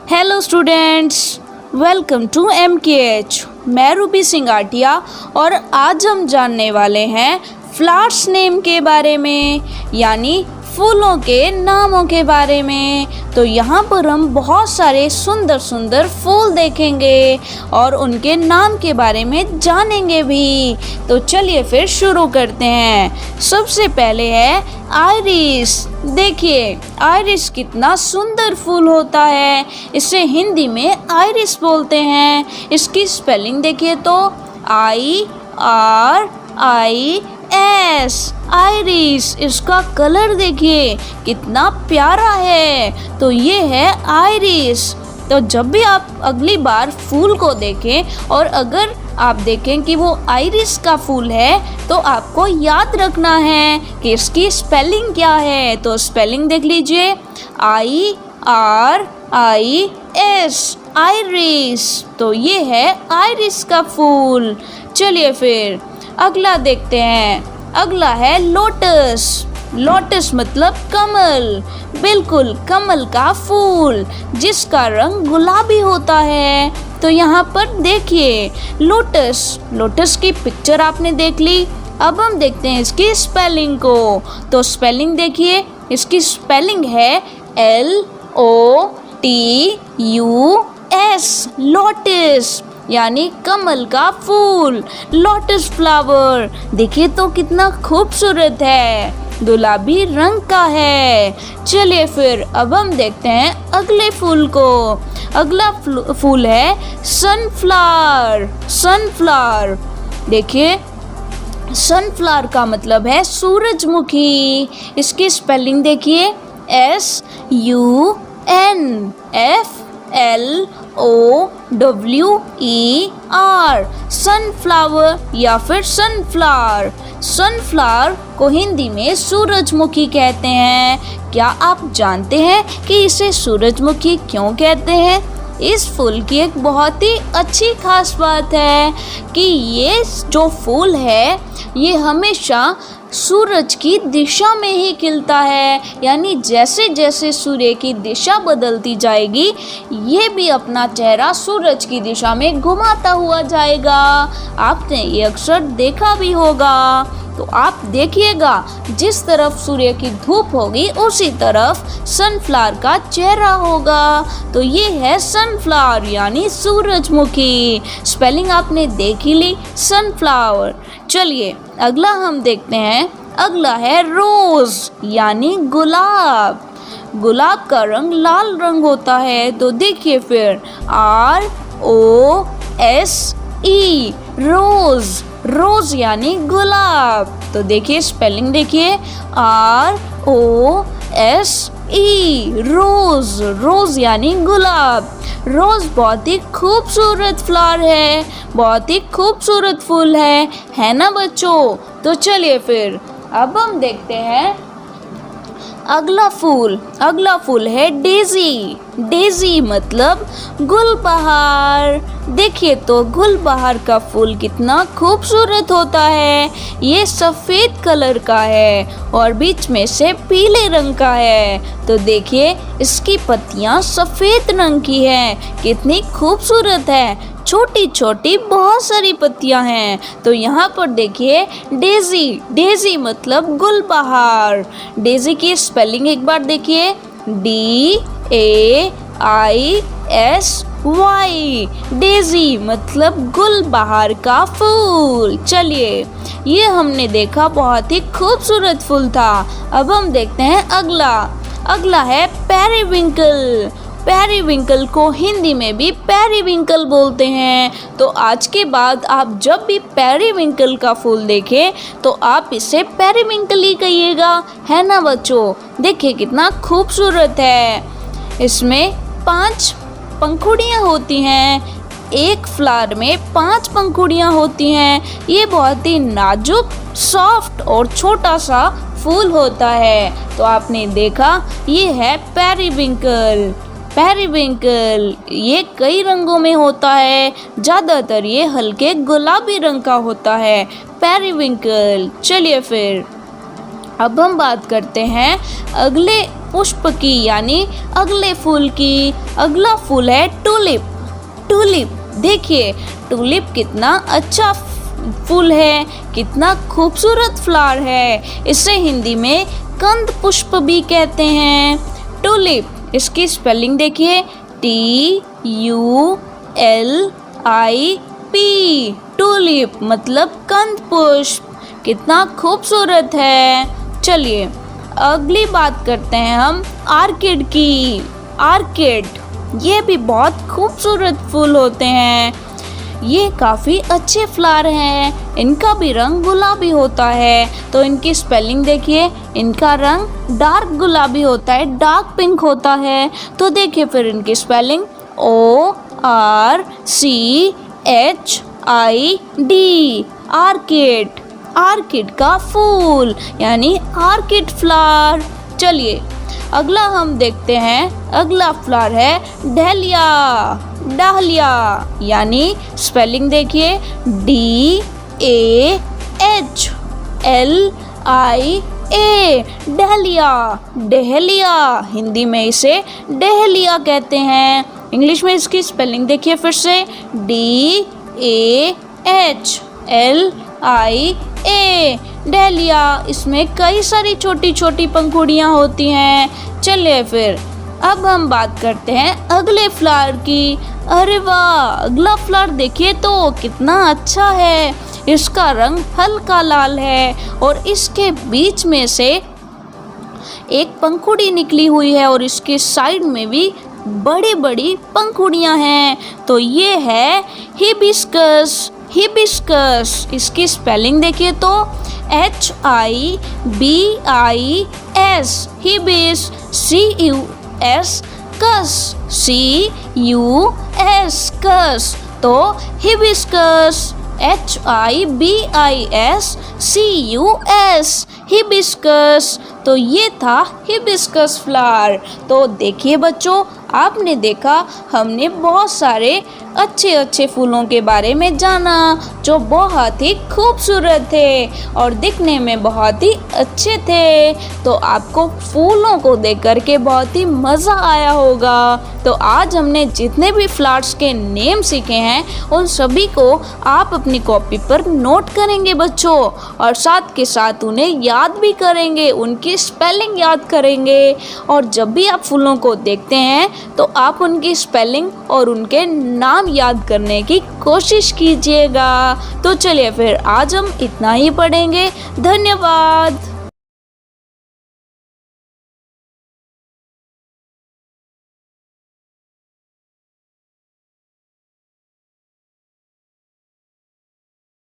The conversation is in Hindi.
Hello students, welcome to MKH। मैं रूबी सिंगाटिया और आज हम जानने वाले हैं फ्लावर्स नेम के बारे में, यानी फूलों के नामों के बारे में। तो यहाँ पर हम बहुत सारे सुंदर सुंदर फूल देखेंगे और उनके नाम के बारे में जानेंगे भी। तो चलिए फिर शुरू करते हैं। सबसे पहले है आइरिस। देखिए आइरिस कितना सुंदर फूल होता है, इसे हिंदी में आइरिस बोलते हैं। इसकी स्पेलिंग देखिए तो IRIS, आइरिस। इसका कलर देखिए कितना प्यारा है, तो ये है आइरिस। तो जब भी आप अगली बार फूल को देखें और अगर आप देखें कि वो आइरिस का फूल है, तो आपको याद रखना है कि इसकी स्पेलिंग क्या है। तो स्पेलिंग देख लीजिए, IRIS, आइरिस। तो ये है आइरिस का फूल। चलिए फिर अगला देखते हैं। अगला है लोटस। लोटस मतलब कमल, बिल्कुल कमल का फूल जिसका रंग गुलाबी होता है। तो यहाँ पर देखिए लोटस की पिक्चर आपने देख ली। अब हम देखते हैं इसकी स्पेलिंग को। तो स्पेलिंग देखिए, इसकी स्पेलिंग है LOTUS, लोटस, यानी कमल का फूल, लोटस फ्लावर। देखिए तो कितना खूबसूरत है, गुलाबी रंग का है। चलिए फिर अब हम देखते हैं अगले फूल को। अगला फूल है सनफ्लावर। सनफ्लावर देखिए, सनफ्लावर का मतलब है सूरजमुखी। इसकी स्पेलिंग देखिए, SUNFLOWER, सनफ्लावर या फिर सनफ्लावर। सनफ्लावर को हिंदी में सूरजमुखी कहते हैं। क्या आप जानते हैं कि इसे सूरजमुखी क्यों कहते हैं? इस फूल की एक बहुत ही अच्छी खास बात है कि ये जो फूल है ये हमेशा सूरज की दिशा में ही खिलता है, यानी जैसे जैसे सूर्य की दिशा बदलती जाएगी ये भी अपना चेहरा सूरज की दिशा में घुमाता हुआ जाएगा। आपने ये अक्सर देखा भी होगा। तो आप देखिएगा, जिस तरफ सूर्य की धूप होगी उसी तरफ सनफ्लावर का चेहरा होगा। तो ये है सनफ्लावर यानी सूरजमुखी। स्पेलिंग आपने देख ही ली, सनफ्लावर। चलिए अगला हम देखते हैं। अगला है रोज यानी गुलाब। गुलाब का रंग लाल रंग होता है। तो देखिए फिर ROSE, रोज, रोज यानी गुलाब। तो देखिए स्पेलिंग देखिए, ROSE, रोज, रोज यानी गुलाब। रोज बहुत ही खूबसूरत फ्लावर है, बहुत ही खूबसूरत फूल है ना बच्चों? तो चलिए फिर अब हम देखते हैं अगला फूल है डेजी। डेजी मतलब गुलबहार। देखिए तो गुलबहार का फूल कितना खूबसूरत होता है। ये सफ़ेद कलर का है और बीच में से पीले रंग का है। तो देखिए इसकी पत्तियां सफ़ेद रंग की हैं, कितनी खूबसूरत है। छोटी छोटी बहुत सारी पत्तियां हैं। तो यहाँ पर देखिए डेजी, डेजी मतलब गुलबहार। डेजी की स्पेलिंग एक बार देखिए, DAISY, डेजी मतलब गुलबहार का फूल। चलिए ये हमने देखा बहुत ही खूबसूरत फूल था। अब हम देखते हैं अगला है पेरीविंकल। पेरीविंकल को हिंदी में भी पेरीविंकल बोलते हैं। तो आज के बाद आप जब भी पेरीविंकल का फूल देखें तो आप इसे पेरीविंकल ही कहिएगा, है ना बच्चों? देखिए कितना खूबसूरत है। इसमें 5 पंखुड़ियाँ होती हैं। एक फ्लावर में 5 पंखुड़ियाँ होती हैं। ये बहुत ही नाजुक, सॉफ्ट और छोटा सा फूल होता है। तो आपने देखा ये है पेरीविंकल। पेरीविंकल ये कई रंगों में होता है, ज़्यादातर ये हल्के गुलाबी रंग का होता है, पेरीविंकल। चलिए फिर अब हम बात करते हैं अगले पुष्प की यानी अगले फूल की। अगला फूल है टूलिप। टूलिप देखिए, टूलिप कितना अच्छा फूल है, कितना खूबसूरत फ्लावर है। इसे हिंदी में कंद पुष्प भी कहते हैं। टूलिप, इसकी स्पेलिंग देखिए, TULIP। टूलिप मतलब कंद पुष्प, कितना खूबसूरत है। चलिए अगली बात करते हैं हम आर्किड की। आर्किड, ये भी बहुत खूबसूरत फूल होते हैं। ये काफ़ी अच्छे फ्लावर हैं। इनका भी रंग गुलाबी होता है। तो इनकी स्पेलिंग देखिए, इनका रंग डार्क गुलाबी होता है, डार्क पिंक होता है। तो देखिए फिर इनकी स्पेलिंग ORCHID, आर्किड। आर्किड का फूल यानी आर्किड फ्लावर। चलिए अगला हम देखते हैं। अगला फ्लावर है डहलिया। डहलिया यानी स्पेलिंग देखिए, DAHLIA, डहलिया। डहलिया, हिंदी में इसे डहलिया कहते हैं। इंग्लिश में इसकी स्पेलिंग देखिए फिर से, DAHLIA, डहलिया। इसमें कई सारी छोटी छोटी पंखुड़ियाँ होती हैं। चलिए फिर अब हम बात करते हैं अगले फ्लावर की। अरे वाह, अगला फ्लावर देखिए तो कितना अच्छा है। इसका रंग हल्का लाल है और इसके बीच में से एक पंखुड़ी निकली हुई है और इसके साइड में भी बड़ी बड़ी पंखुड़ियाँ हैं। तो ये है हिबिस्कस। हिबिस्कस, इसकी स्पेलिंग देखिए तो HIBIS, हिबिस, CUS, CUS, कस। तो हिबिस्कस, HIBISCUS, हिबिस्कस। तो ये था हिबिस्कस फ्लावर। तो देखिए बच्चों, आपने देखा हमने बहुत सारे अच्छे अच्छे फूलों के बारे में जाना जो बहुत ही खूबसूरत थे और दिखने में बहुत ही अच्छे थे। तो आपको फूलों को देख कर के बहुत ही मज़ा आया होगा। तो आज हमने जितने भी फ्लावर्स के नेम सीखे हैं उन सभी को आप अपनी कॉपी पर नोट करेंगे बच्चों, और साथ के साथ उन्हें याद भी करेंगे, उनकी स्पेलिंग याद करेंगे। और जब भी आप फूलों को देखते हैं तो आप उनकी स्पेलिंग और उनके नाम याद करने की कोशिश कीजिएगा। तो चलिए फिर आज हम इतना ही पढ़ेंगे। धन्यवाद।